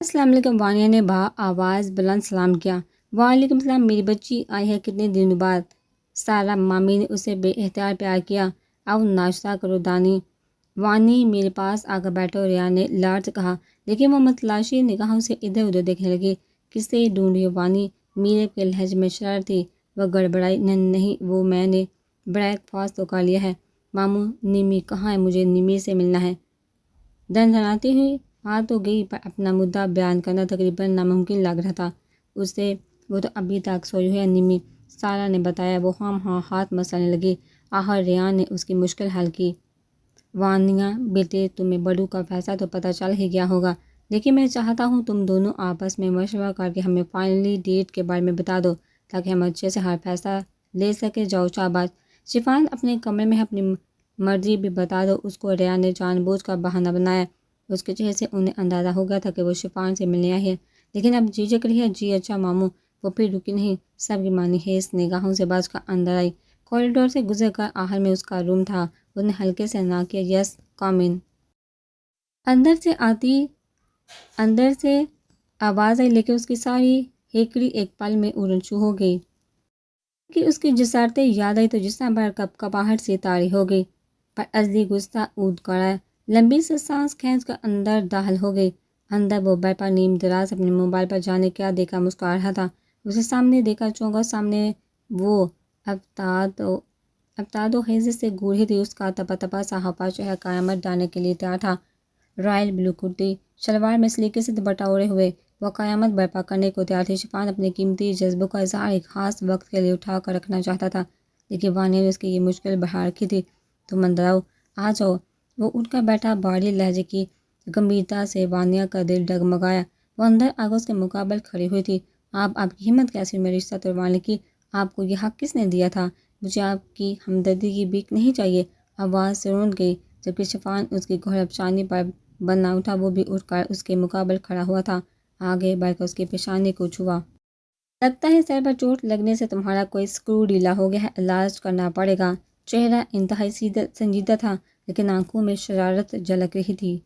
السلام علیکم، وانیہ نے آواز بلند سلام کیا۔ وعلیکم السلام، میری بچی آئی ہے کتنے دنوں بعد؟ سارا مامی نے اسے بے اختیار پیار کیا۔ آؤ ناشتہ کرو دانی، وانی میرے پاس آ کر بیٹھو، ریان نے لاڑ سے کہا، لیکن وہ متلاشی نگاہوں سے ادھر ادھر دیکھنے لگی۔ کسے ڈھونڈ رہی ہو وانی؟ میرے کے لہجے میں شرارت تھی۔ وہ گڑبڑائی، نہیں وہ میں نے بریک فاسٹ تو کر لیا ہے۔ ماموں نیمی کہاں ہے؟ مجھے نیمی سے ملنا ہے۔ دھندھناتی ہوئی آ تو گئی، پر اپنا مدعا بیان کرنا تقریباً ناممکن لگ رہا تھا اسے۔ وہ تو ابھی تک سوئی ہوئی ہے نیمی، سارا نے بتایا۔ وہ ہاں ہاتھ مسلنے لگی۔ آخر ریان نے اس کی مشکل حل کی۔ وانیہ بیٹے، تمہیں بڑو کا فیصلہ تو پتہ چل ہی گیا ہوگا، لیکن میں چاہتا ہوں تم دونوں آپس میں مشورہ کر کے ہمیں فائنلی ڈیٹ کے بارے میں بتا دو، تاکہ ہم اچھے سے ہر فیصلہ لے سکیں۔ جاؤ شاباش۔ شفان اپنے کمرے میں اپنی مرضی بھی بتا دو، اس کو ریان نے جان بوجھ کر بہانہ بنایا۔ اس کے چہرے سے انہیں اندازہ ہو گیا تھا کہ وہ شفان سے ملنے آئی ہے، لیکن اب جھجک رہی ہے۔ جی اچھا ماموں۔ وہ پھر رکی نہیں، سب کی مانی ہیس نگاہوں سے بچ کر اندر آئی۔ کوریڈور سے گزر کر آخر میں اس کا روم تھا۔ اس نے ہلکے سے نہ کیا۔ یس کم ان۔ اندر سے آواز آئی، لیکن اس کی ساری ہیکڑی ایک پل میں اڑن چھو ہو گئی کہ اس کی جسارتیں یاد آئی تو جسم بھر کپاہٹ سی طاری ہو گئی۔ پر ازلی غصہ اود کڑا، لمبی سے سانس کھینچ کر اندر داخل ہو گئی۔ اندر وہ بیڈ پر نیم دراز اپنے موبائل پر جانے کیا دیکھا مسکرا رہا تھا۔ اسے سامنے دیکھا چونکا۔ سامنے وہ ابتاد و حیزت سے گوڑھی تھی۔ اس کا تپا تپا سا ہپا چہرہ قیامت ڈالنے کے لیے تیار تھا۔ رائل بلو کرتی شلوار میں سلیقے سے دوپٹہ اوڑھے ہوئے وہ قیامت برپا کرنے کو تیار تھی۔ شفان اپنے قیمتی جذبوں کا اظہار ایک خاص وقت کے لیے اٹھا کر رکھنا چاہتا تھا، لیکن وانیہ نے اس کی یہ مشکل بڑھا رکھی تھی۔ تم اندر آؤ، آ جاؤ۔ وہ اٹھ کر بیٹھا، بھاری لہجے کی گمبھیرتا سے وانیہ کا دل ڈگمگایا۔ وہ اندر آ کر اس کے مقابل کھڑی ہوئی تھی۔ آپ کی ہمت کیسی میرا رشتہ توڑوانے کی؟ آپ کو یہ حق کس نے دیا تھا؟ مجھے آپ کی ہمدردی کی بھیک نہیں چاہیے۔ آواز سے رون گئی، جبکہ شفان اس کی گھوڑ افشانی پر بنا اٹھا۔ وہ بھی اٹھ کر اس کے مقابل کھڑا ہوا تھا، آگے بڑھ کر اس کی پیشانی کو چھوا۔ لگتا ہے سر پر چوٹ لگنے سے تمہارا کوئی سکرو ڈھیلا ہو گیا ہے، علاج کرنا پڑے گا۔ چہرہ انتہائی سنجیدہ تھا، لیکن آنکھوں میں شرارت جھلک رہی تھی۔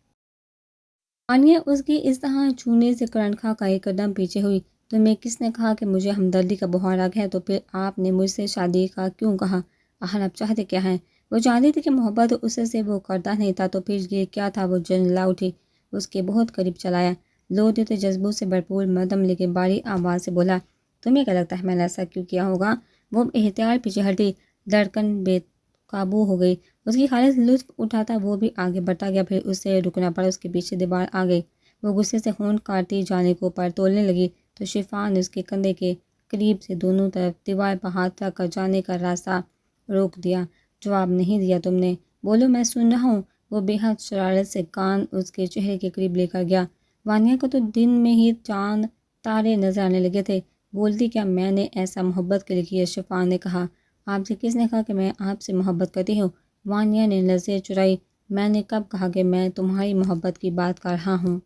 وانیہ اس کی اس طرح چھونے سے کرنٹ کھا کر ایک قدم پیچھے ہوئی۔ تمہیں کس نے کہا کہ مجھے ہمدردی کا بخار آ گیا ہے؟ تو پھر آپ نے مجھ سے شادی کا کیوں کہا؟ آخر آپ چاہتے کیا ہیں؟ وہ جانتی تھی کہ محبت اس سے وہ کرتا نہیں تھا، تو پھر یہ کیا تھا؟ وہ جنجلا اٹھی، اس کے بہت قریب چلایا، لو دیتے جذبوں سے بھرپور مدم لیکن باری آواز سے بولا، تمہیں کیا لگتا ہے میں نے ایسا کیوں کیا ہوگا؟ وہ احتیاط پیچھے ہٹی، دھڑکن بے قابو ہو گئی۔ اس کی خالص لطف اٹھاتا وہ بھی آگے بڑھتا گیا، پھر اسے رکنا پڑا۔ اس کے پیچھے دیوار آ گئی۔ وہ غصے سے ہونٹ کاٹتی جانے کو پر تولنے لگی تو شفان نے اس کے کندھے کے قریب سے دونوں طرف دیوار پر ہاتھ رکھ کر جانے کا راستہ روک دیا۔ جواب نہیں دیا تم نے؟ بولو، میں سن رہا ہوں۔ وہ بے حد شرارت سے کان اس کے چہرے کے قریب لے کر گیا۔ وانیہ کو تو دن میں ہی چاند تارے نظر آنے لگے تھے۔ بولتی کیا میں نے ایسا محبت کے لیے کیا؟ شفان نے کہا۔ آپ سے کس نے کہا کہ میں آپ سے محبت کرتی ہوں؟ وانیہ نے نظریں چرائی۔ میں نے کب کہا کہ میں تمہاری محبت کی بات کر رہا ہوں؟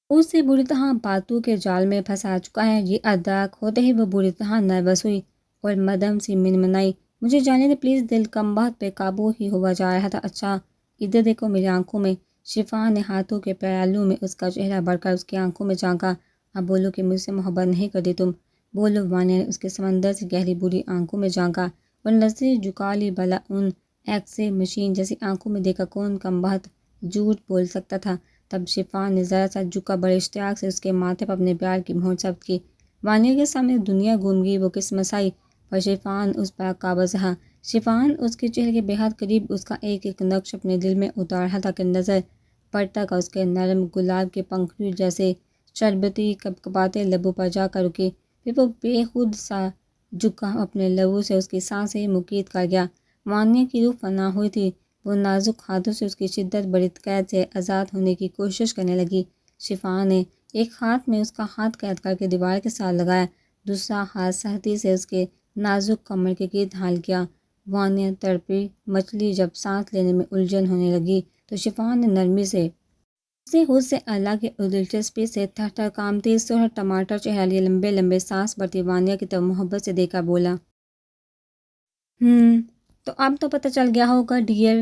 اس سے بری طرح باتوں کے جال میں پھنسا چکا ہے۔ یہ ادراک ہوتے ہی وہ بری طرح نروس ہوئی اور مدم سی منمنائی، مجھے جانے دے پلیز۔ دل کم بخت بے قابو ہی ہوا جا رہا تھا۔ اچھا ادھر دیکھو میری آنکھوں میں۔ شفان نے ہاتھوں کے پیالوں میں اس کا چہرہ بڑھ کر اس کی آنکھوں میں جھانکا۔ اب بولو کہ مجھ سے محبت نہیں کرتی تم؟ بولو۔ وانیہ نے اس کے سمندر سے گہری بری آنکھوں میں جھانکا اور نظریں جھکا لی۔ بھلا ان ایکس رے مشین جیسی آنکھوں میں دیکھ کر کون کم بخت جھوٹ بول سکتا تھا؟ تب شفان نے ذرا سا جھکا بڑے اشتیاق سے اس کے ماتھے پر اپنے پیار کی مہر ثبت کی۔ وانیہ کے سامنے دنیا گھوم گئی، وہ قسمت سائی، پر شفان اس پر قابض رہا۔ شفان اس کے چہرے کے بے حد قریب اس کا ایک ایک نقش اپنے دل میں اتار رہا تھا کہ نظر پڑتا کا اس کے نرم گلاب کے پنکھڑیوں جیسے شربتی کپکپاتے لبوں پر جا کر رکی۔ پھر وہ بے خود سا جھکا اپنے لبوں سے اس کی سانسیں مقید کر گیا۔ وانیہ کی روح فنا ہوئی تھی۔ وہ نازک ہاتھوں سے اس کی شدت بڑی قید سے آزاد ہونے کی کوشش کرنے لگی۔ شفان نے ایک ہاتھ میں اس کا ہاتھ قید کر کے دیوار کے ساتھ لگایا، دوسرا ہاتھ سختی سے اس کے نازک کمر کے گرد حل کیا۔ وانیہ تڑپی مچھلی جب سانس لینے میں الجھن ہونے لگی تو شفان نے نرمی سے اسے خود سے الگ کی اور دلچسپی سے تھر تھر کانپتی سرخ ٹماٹر چہرہ لیے لمبے لمبے سانس بھرتی وانیہ کی طرف محبت سے دیکھ کر بولا، تو اب تو پتہ چل گیا ہوگا ڈیئر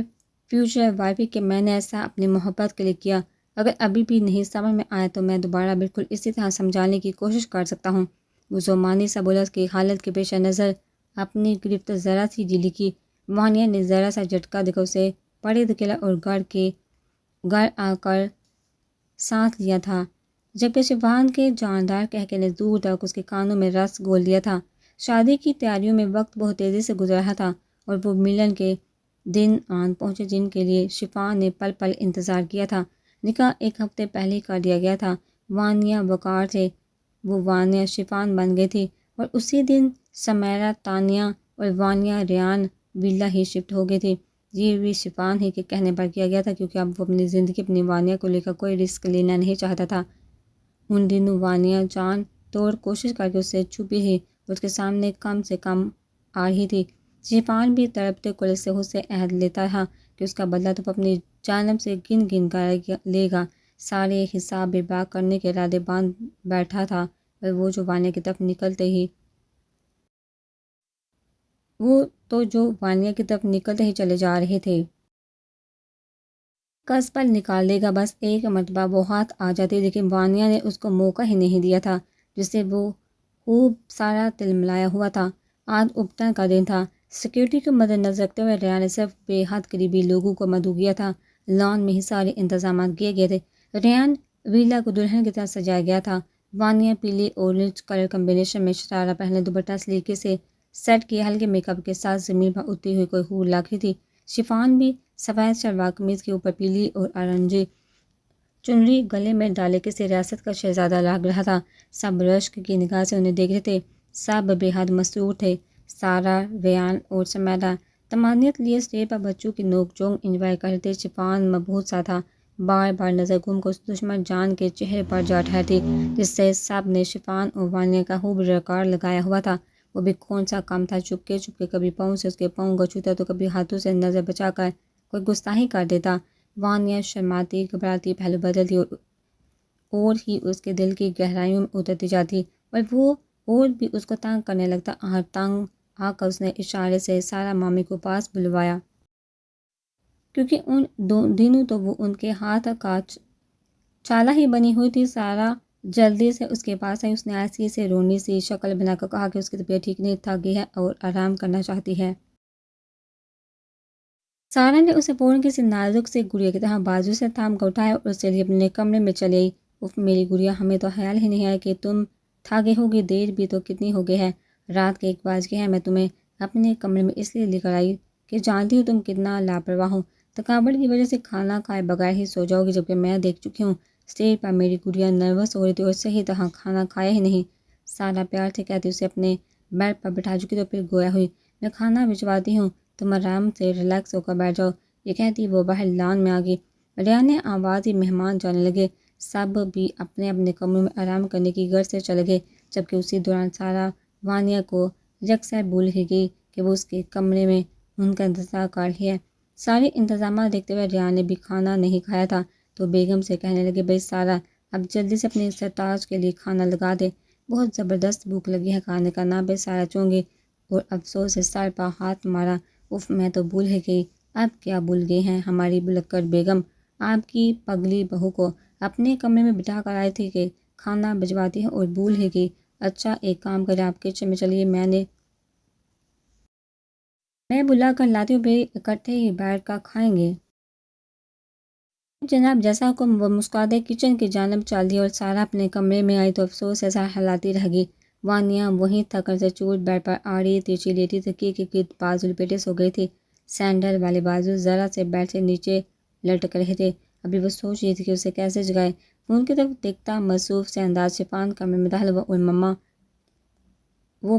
فیوچر وائف کہ میں نے ایسا اپنی محبت کے لیے کیا۔ اگر ابھی بھی نہیں سمجھ میں آیا تو میں دوبارہ بالکل اسی طرح سمجھانے کی کوشش کر سکتا ہوں۔ وہ زمانی سا بولا کہ حالت کے پیش نظر اپنی گرفت ذرا سی ڈھیلی کی۔ وانیہ نے ذرا سا جھٹکا دے کر اسے پڑے دھکیلا اور گھر آ کر سانس لیا تھا، جبکہ شفان کے جاندار قہقہے نے دور تک اس کے کانوں میں رس گھول دیا تھا۔ شادی کی تیاریوں میں وقت بہت تیزی سے گزر رہا تھا اور وہ ملن کے دن آن پہنچے جن کے لیے شفان نے پل پل انتظار کیا تھا۔ نکاح ایک ہفتے پہلے ہی کر دیا گیا تھا۔ وانیہ وقار سے وہ وانیہ شفان بن گئی تھی اور اسی دن سمیرا تانیہ اور وانیہ ریان ویلا ہی شفٹ ہو گئی تھی۔ یہ بھی شفان ہی کے کہنے پر کیا گیا تھا کیونکہ اب وہ اپنی زندگی اپنی وانیہ کو لے کر کوئی رسک لینا نہیں چاہتا تھا۔ ان دنوں وانیہ جان توڑ کوشش کر کے اس سے چھپی ہی اس کے سامنے کم سے کم آ رہی تھی۔ شفان بھی تڑپتے کل سے اس سے عہد لیتا رہا کہ اس کا بدلہ تو اپنی جانب سے گن گن کر لے گا۔ سارے حساب بے باک کرنے کے ارادے باندھ بیٹھا تھا اور وہ جو وانیہ کی طرف نکلتے ہی چلے جا رہے تھے۔ کس پل نکال دے گا، بس ایک مرتبہ وہ ہاتھ آ جاتی، لیکن وانیہ نے اس کو موقع ہی نہیں دیا تھا جسے وہ خوب سارا تلملایا ہوا تھا۔ آج اپٹن کا دن تھا۔ سیکیورٹی کو مد نظر رکھتے ہوئے ریان نے صرف بے حد قریبی لوگوں کو مدعو کیا تھا۔ لان میں ہی سارے انتظامات کیے گئے تھے۔ ریان ویلا کو دلہن کی طرح سجایا گیا تھا۔ وانیہ پیلی اورنج کلر کمبینیشن میں شرارہ پہنے دوپٹہ سلیقے سے سیٹ کیے ہلکے میک اپ کے ساتھ زمین پر اٹھتی ہوئی کوئی حور لگ رہی تھی۔ شفان بھی سفید شلوار قمیض کے اوپر پیلی اور اورنجی چنری گلے میں ڈالے کسی ریاست کا شہزادہ لگ رہا تھا۔ سب رشک کی نگاہ سے انہیں دیکھ رہے تھے۔ سب بے حد مسرور تھے۔ سارا، ریان اور سمیرا تمانیت لیے اسٹیج پر بچوں کی نوک جھونک انجوائے کر رہے تھے۔ شفان مبہوت سا تھا، بار بار نظر گھوم کر اس دشمن جان کے چہرے پر جا ٹھہرتی جس سے سب نے شفان اور وانیہ کا خوب ریکارڈ لگایا ہوا تھا۔ وہ بھی کون سا کم تھا، چپکے چپکے کبھی پاؤں سے اس کے پاؤں کو چھوتا تو کبھی ہاتھوں سے نظر بچا کر کوئی گستاخی کر دیتا۔ وانیہ شرماتی گھبراتی پہلو بدلتی اور ہی اس کے دل کی گہرائیوں میں اترتی جاتی اور وہ اور بھی اس کو تنگ کرنے لگتا۔ تنگ آ کر اس نے اشارے سے سارا مامی کو پاس بلوایا، کیونکہ ان دنوں تو وہ ان کے ہاتھ کا چالہ ہی بنی ہوئی تھی۔ سارا جلدی سے اس کے پاس آئی۔ اس نے ایسی سے رونی سی شکل بنا کر کہا کہ اس کی طبیعت ٹھیک نہیں، تھک گئی ہے اور آرام کرنا چاہتی ہے۔ سارا نے اسے فوراً کسی نازک سے گڑیا کی طرح بازو سے تھام کر اٹھایا اور اس سے لیے اپنے کمرے میں چلی آئی۔ اف میری گڑیا، ہمیں تو خیال ہی نہیں آیا کہ تم تھاگے ہوگی، دیر بھی تو کتنی ہو گئی ہے، رات کے 1 بج گئے ہیں۔ میں تمہیں اپنے کمرے میں اس لیے لے کر آئی کہ جانتی ہوں تم کتنا لاپرواہ ہو، تھکاوٹ کی وجہ سے کھانا کھائے بغیر ہی سو جاؤ گی، جبکہ میں دیکھ چکی ہوں اسٹیج پر میری گڑیا نروس ہو رہی تھی اور صحیح طرح کھانا کھایا ہی نہیں۔ سارا پیار سے کہتی اسے اپنے بیڈ پر بٹھا چکی تو پھر گویا ہوئی، میں کھانا بھجواتی ہوں، تم آرام سے ریلیکس ہو کر بیٹھ جاؤ۔ یہ کہتی وہ باہر لان میں آ گئی۔ ریان نے آواز ہی مہمان جانے لگے۔ سب بھی اپنے اپنے کمروں میں آرام کرنے کی غرض سے چلے گئے، جبکہ اسی دوران سارا وانیہ کو یکسر بھول ہی گئی کہ وہ اس کے کمرے میں ان کا انتظار کر رہی ہے۔ سارے انتظامات دیکھتے ہوئے ریان نے بھی کھانا نہیں کھایا تھا تو بیگم سے کہنے لگے، بھئی سارا، اب جلدی سے اپنی سرتاج کے لیے کھانا لگا دے، بہت زبردست بھوک لگی ہے، کھانے کا نام پہ سارا چونگی اور افسوس سے سر پر ہاتھ مارا۔ اف، میں تو بھول ہی گئی۔ اب کیا بھول گئی ہیں ہماری بلکر بیگم، آپ کی پگلی بہو کو اپنے کمرے میں بٹھا کر آئی تھی کہ کھانا بھجواتی ہے اور بھول ہی گئی۔ اچھا ایک کام کریں، آپ کچن میں چلیے، میں بلا کر لاتی ہوں، پھر اکٹھے ہی بیٹھ کر کھائیں گے۔ جناب، جیسا حکم۔ وہ مسکراتے کچن کی جانب چل دی اور سارا اپنے کمرے میں آئی تو افسوس سے سر ہلاتی رہ گئی۔ وانیہ وہیں تھکن سے چور بیڈ پر آڑی ترچھی لیٹی تکیے کے گرد بازو لپیٹے سو گئی تھی۔ سینڈل والے بازو ذرا سے بیڈ سے نیچے لٹک رہے تھے۔ ابھی وہ سوچ رہی تھی کہ اسے کیسے جگائے۔ فون کی طرف دیکھتا مصروف سے انداز شفان کمرے میں داخل ہوا اور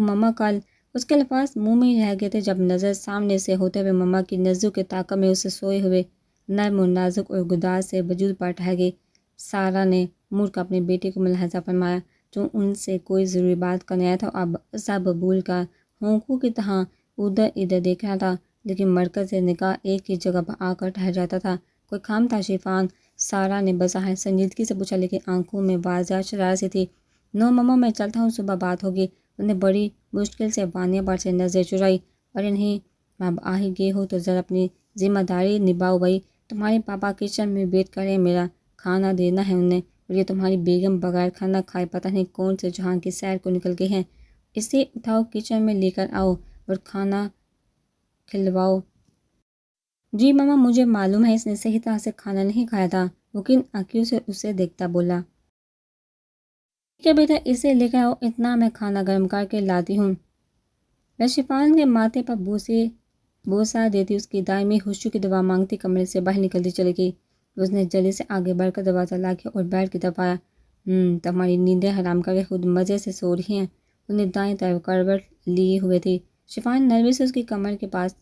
مما کل۔ اس کے الفاظ منہ میں ہی رہ گئے تھے جب نظر سامنے سے ہوتے ہوئے مما کی نزدیک طاقت میں اسے سوئے ہوئے نرم و نازک اور گداز سے وجود پر ٹھہر گئی۔ سارا نے مڑ کر اپنے بیٹے کو ملاحظہ فرمایا جو ان سے کوئی ضروری بات کرنے آیا تھا، اب سب بھول کر ہونکوں کی طرح ادھر ادھر دیکھ رہا تھا، لیکن مرکز سے نگاہ ایک ہی جگہ پر آ کر ٹھہر جاتا تھا۔ کوئی کام تھا شفان؟ سارا نے بظاہر سنجیدگی سے پوچھا، لیکن آنکھوں میں واضح شرارت سی تھی۔ نو مما، میں چلتا ہوں، صبح بات ہوگی۔ انہوں نے بڑی مشکل سے وانیہ پر سے نظر چرائی۔ اور انہیں اب آ ہی گئے ہو تو ذرا اپنی ذمہ داری نبھاؤ بھائی، تمہارے پاپا کچن میں ویٹ کر رہے ہیں، میرا کھانا دینا ہے انہیں، اور یہ تمہاری بیگم بغیر کھانا کھائے پتہ نہیں کون سے جہاں کی سیر کو نکل گئی ہیں۔ اسے اٹھاؤ، کچن میں لے کر آؤ اور کھانا کھلواؤ۔ جی ماما، مجھے معلوم ہے اس نے صحیح طرح سے کھانا نہیں کھایا تھا، وہ کن آنکھوں سے اسے دیکھتا بولا۔ ٹھیک ہے بیٹا، اسے لے کر آؤ، اتنا میں کھانا گرم کر کے لاتی ہوں۔ میں شفان کے ماتھے پر بوسہ دیتی اس کی دائمی خوشی کی دعا مانگتی کمرے سے باہر نکلتی چلی گئی۔ اس نے جلدی سے آگے بڑھ کر دروازہ لا کے اور بیڈ کی طرف آیا۔ تمہاری نیندیں حرام کر کے خود مزے سے سو رہی ہیں۔ اس نے دائیں طرف کروٹ لیے ہوئے تھی۔ شفان نرمی سے اس کی کمر کے پاس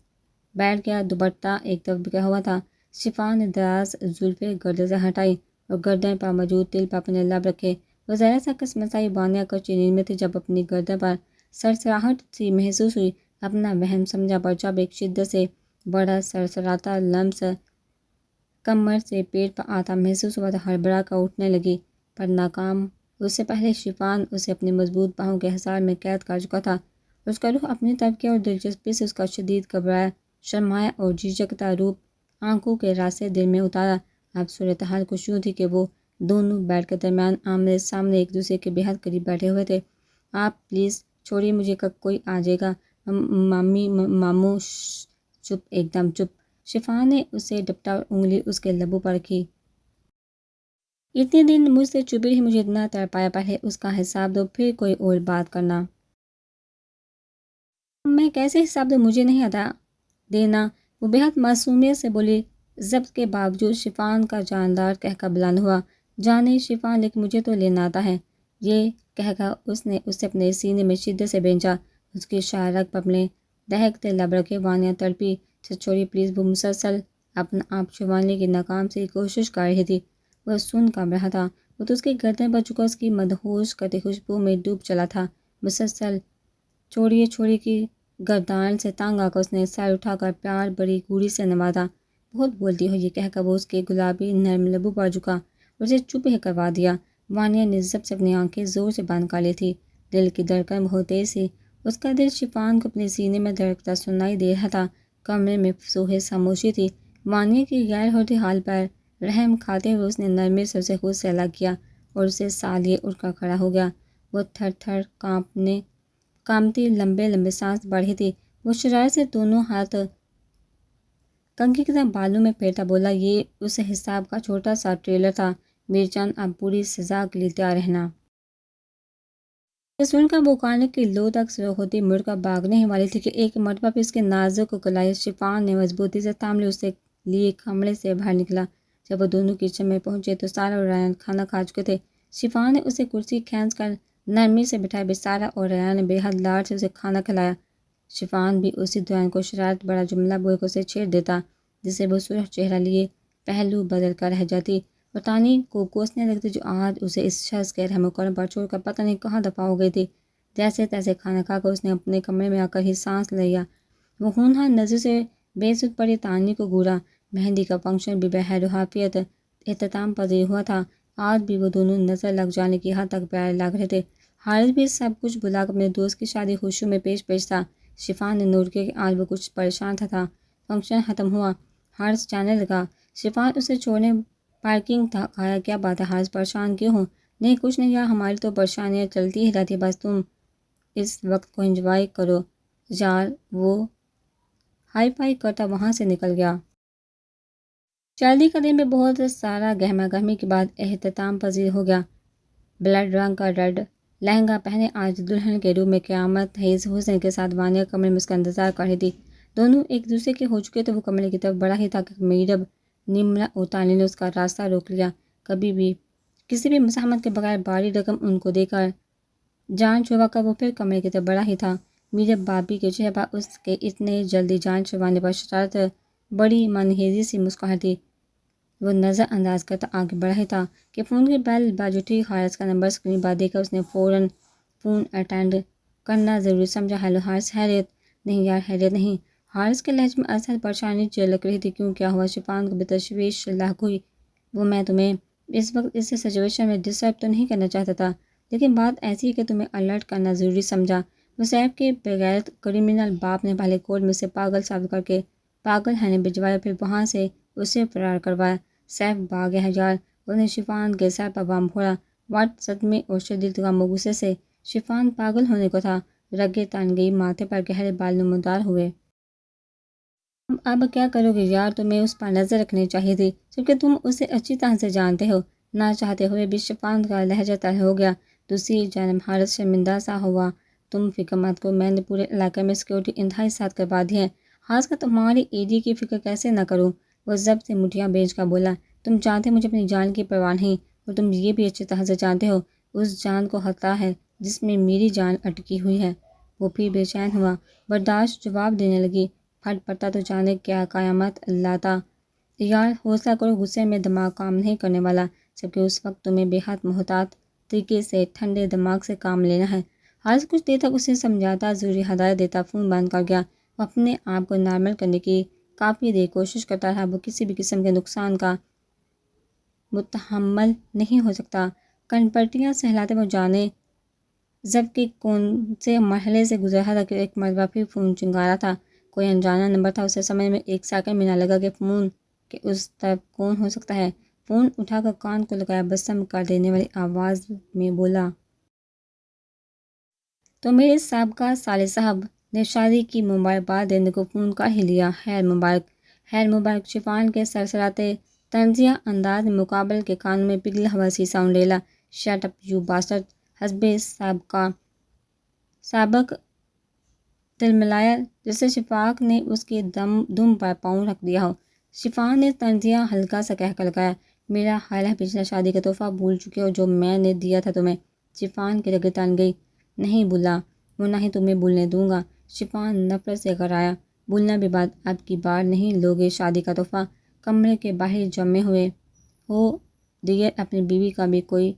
بیٹھ گیا، دوپٹہ ایک طرف بکھرا ہوا تھا۔ شفان نے دراز زلفیں گردن سے ہٹائی اور گردن پر موجود تل پر اپنے لب رکھے۔ وہ ذرا سا کسمسائی وانیہ کچی نیند میں تھی جب اپنی گردن پر سرسراہٹ سی محسوس ہوئی۔ اپنا وہم سمجھا، پر جب ایک شدت سے بڑا سرسراتا لمس کمر سے پیٹ پر آتا محسوس ہوا تو ہڑبڑا کر اٹھنے لگی، پر ناکام۔ اس سے پہلے شفان اسے اپنی مضبوط باہوں کے حصار میں قید کر چکا تھا۔ اس کا رخ اپنی طرف کیا اور دلچسپی سے اس کا شدید گھبرایا، شرمایا اور جھجکتا روپ آنکھوں کے راستے دل میں اتارا۔ اب صورتحال کچھ یوں تھی کہ وہ دونوں بیڈ کے درمیان آمنے سامنے ایک دوسرے کے بے حد قریب بیٹھے ہوئے تھے۔ آپ پلیز چھوڑیے مجھے، کوئی آ جائے گا۔ مامی، ماموں، چپ، ایک دم چپ۔ شفان نے اسے ڈپٹا اور انگلی اس کے لبوں پر رکھی۔ اتنے دن مجھ سے چھپی رہی، مجھے اتنا تڑپایا، پہلے اس کا حساب دو پھر کوئی اور بات کرنا۔ میں کیسے حساب دوں، مجھے نہیں آتا دینا، وہ بے حد معصومیت سے بولی۔ ضبط کے باوجود شفان کا جاندار قہقہ بلند ہوا۔ جانے شفان، لیکن مجھے تو لینا آتا ہے۔ یہ کہہ کر اس نے اسے اپنے سینے میں شدت سے بھینچا، اس کی شارک پپلیں دہکتے لب رکھے۔ وانیہ تڑپی، چھوڑی پلیز۔ وہ مسلسل اپنا آپ چھپانے کی ناکام سی کوشش کر رہی تھی۔ وہ سن کانپ رہا تھا، وہ تو اس کی گردن پر جھکا اس کی مدہوش کرتی خوشبو میں ڈوب چلا تھا۔ مسلسل چھوڑیے چھوڑیے کی گردان سے تنگ آ کر اس نے سر اٹھا کر پیار بڑی گوڑی سے نوازا۔ بہت بولتی ہو، یہ کہہ کر وہ اس کے گلابی نرم لبوں پر جھکا اور اسے چپ ہی کروا دیا۔ وانیہ نے ضبط سے اپنی آنکھیں زور سے بند کر لی تھی۔ دل کی دھڑکن بہت تیز تھی، اس کا دل شفان کو اپنے سینے میں دھڑکتا سنائی دے رہا تھا۔ کمرے میں سوہے خاموشی تھی۔ وانیہ کی غیر ہوتی حال پر رحم کھاتے ہوئے اس نے نرمی سے اسے خود سے الگ کیا اور اسے ساتھ لیے اٹھ کر کھڑا ہو گیا۔ وہ تھر تھر کانپتی لمبے لمبے سانس بڑھ رہی تھی۔ وہ شرارت سے دونوں ہاتھ کنگھی کی طرح بالوں میں پھیرتا بولا، یہ اس حساب کا چھوٹا سا ٹریلر تھا، میر جان، اب پوری سزا کے لیے تیار رہنا۔ یہ سن کر وہ کانے کی لو تک سرخ ہوتی مڑ کر بھاگنے والی تھی کہ ایک مرتبہ پھر اس کے نازک کلائی شفان نے مضبوطی سے تھام لی، اسے لیے کمرے سے باہر نکلا۔ جب وہ دونوں کچن میں پہنچے تو سارا اور ریان کھانا کھا چکے تھے۔ شفان نے اسے کرسی کھینچ کر نرمی سے بٹھایا، سارا اور ریان نے بے حد لاڈ سے اسے کھانا کھلایا۔ شفان بھی اسی دوران کو شرارت بڑا جملہ بول کر اسے چھیڑ دیتا، جس سے وہ سرخ چہرہ لیے پہلو بدل کر رہ جاتی اور تانی کو کوسنے لگتی جو آج اسے اس شخص کے رحم و کرم پر چھوڑ کر پتہ نہیں کہاں دفع ہو گئی تھی۔ جیسے تیسے کھانا کھا کر اس نے اپنے کمرے میں آ کر ہی سانس لیا۔ وہ ہونہار نظر سے بے سود پڑی تانی کو گھورا۔ مہندی کا فنکشن بھی بخیر و عافیت اختتام پذیر ہوا تھا۔ آج بھی وہ دونوں نظر لگ جانے کی حد تک پیارے لگ رہے تھے۔ حارث بھی سب کچھ بھلا کر اپنے دوست کی شادی خوشیوں میں پیش تھا۔ شفان نے نوٹ کیا کہ آج وہ کچھ پریشان تھا۔ فنکشن ختم ہوا، حارث جانے لگا۔ شفان اسے چھوڑنے پارکنگ تک آیا۔ کیا بات ہے حارث، پریشان کیوں ہو؟ نہیں کچھ نہیں یار، ہماری تو پریشانیاں چلتی ہی رہتی، بس تم اس وقت کو انجوائے کرو یار۔ وہ ہائی فائی کرتا وہاں سے نکل گیا۔ شادی کا دن بھی بہت سارا گہما گہمی کے بعد اختتام پذیر ہو گیا۔ بلڈ رنگ کا ریڈ لہنگا پہنے آج دلہن کے روپ میں قیامت خیز حسن کے ساتھ وانیہ کمرے میں اس کا انتظار کر رہی تھی۔ دونوں ایک دوسرے کے ہو چکے تو وہ کمرے کی طرف بڑھا ہی تھا کہ میرب، نمرا اور تانی نے اس کا راستہ روک لیا۔ کسی بھی مزاحمت کے بغیر باری رقم ان کو دے کر جان چھڑوا کر وہ پھر کمرے کی طرف بڑھا ہی تھا۔ میرب بابی کے چہرے پر اس کے اتنے جلدی جان چھڑوانے پر شرارت بڑی منحیزی سی مسکراہٹ تھی۔ وہ نظر انداز کرتا آگے بڑھا ہی تھا کہ فون کی بیل بج اٹھی۔ حارث کا نمبر اسکرین پر دیکھ کر اس نے فوراً فون اٹینڈ کرنا ضروری سمجھا۔ ہیلو حارث، خیریت؟ نہیں یار خیریت نہیں۔ حارث کے لہجے میں اصل پریشانی جھلک رہی تھی۔ کیوں، کیا ہوا؟ شفان کو بتشویش لاحق ہوئی۔ وہ میں تمہیں اس وقت اس سچویشن میں ڈسٹرب تو نہیں کرنا چاہتا تھا، لیکن بات ایسی ہے کہ تمہیں الرٹ کرنا ضروری سمجھا۔ وسیب کے بغیرت کرمنل باپ نے پہلے کورٹ میں اسے پاگل ثابت کر کے پاگل خانے بھجوایا، پھر وہاں سے اسے فرار کروایا۔ سیف بھاگ گیا ہے یار، انہیں شفان کے سر پر بام پھوڑا۔ واٹ صدمے اور شدید غم و غصے سے شفان پاگل ہونے کو تھا، رگیں تان گئی، ماتھے پر گہرے بال نمودار ہوئے۔ اب کیا کرو گے یار، تمہیں اس پر نظر رکھنی چاہیے تھی، جبکہ تم اسے اچھی طرح سے جانتے ہو۔ نہ چاہتے ہوئے بھی شفان کا لہجہ تر ہو گیا۔ دوسری جانب حارث شرمندہ سا ہوا۔ تم فکر مت کرو، میں نے پورے علاقے میں سیکورٹی انتہائی ساتھ کروا دی ہے۔ حارث کا تمہاری ایڈی کی فکر کیسے نہ کروں، وہ ضبط سے مٹھیاں بیچ کر بولا۔ تم جانتے مجھے اپنی جان کی پرواہ نہیں، اور تم یہ بھی اچھی طرح سے جانتے ہو اس جان کو خطرہ ہے جس میں میری جان اٹکی ہوئی ہے۔ وہ پھر بے چین ہوا۔ برداشت جواب دینے لگی۔ پھٹ پڑتا تو جانے کیا قیامت لاتا۔ یار حوصلہ کرو، غصے میں دماغ کام نہیں کرنے والا، جبکہ اس وقت تمہیں بے حد محتاط طریقے سے ٹھنڈے دماغ سے کام لینا ہے۔ حارث کچھ دیر تک اسے سمجھاتا، ضروری ہدایت دیتا، فون بند کر گیا۔ وہ اپنے آپ کو نارمل کرنے کی کافی دیر کوشش کرتا رہا۔ وہ کسی بھی قسم کے نقصان کا متحمل نہیں ہو سکتا۔ کن پٹیاں سہلاتے وہ جانے ضبط کے کون سے مرحلے سے گزر رہا تھا کہ ایک مرتبہ پھر فون چنگارا تھا۔ کوئی انجانا نمبر تھا۔ اسے سمجھ میں ایک سیکنڈ بھی نہ لگا کہ فون کے اس طرف کون ہو سکتا ہے۔ فون اٹھا کر کان کو لگایا، بسم کر دینے والی آواز میں بولا۔ تو میرے سابقہ سالے صاحب نے شادی کی مبارکباد دینے کو فون کر ہی لیا۔ خیر مبارک، خیر مبارک۔ شفان کے سرسراتے طنزیہ انداز میں مقابل کے کانوں میں پگھلا ہوا سی ساؤنڈ ڈیلا۔ Shut up you bastard. حسب سابق تلملایا جیسے شفاق نے اس کے دم پر پاؤں رکھ دیا ہو۔ شفان نے طنزیہ ہلکا سا کہہ کر لگایا، میرا خیال ہے پچھلا شادی کا تحفہ بھول چکے ہو جو میں نے دیا تھا تمہیں۔ شفان کی رگیں تن گئی۔ نہیں بھولا، وہ نہ ہی تمہیں بھولنے دوں گا۔ شفان نفرت سے گھرایا، بھولنا بھی بات، اب کی بار نہیں لوگے شادی کا تحفہ۔ کمرے کے باہر جمے ہوئے ہو دیگر اپنی بیوی کا بھی کوئی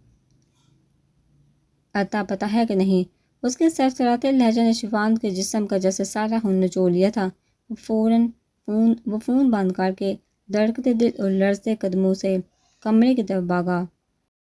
اتا پتہ ہے کہ نہیں؟ اس کے سرسراتے لہجے نے شفان کے جسم کا جیسے سارا خون نچوڑ لیا تھا۔ وہ فون بند کر کے دھڑکتے دل اور لرزتے قدموں سے کمرے کی طرف بھاگا۔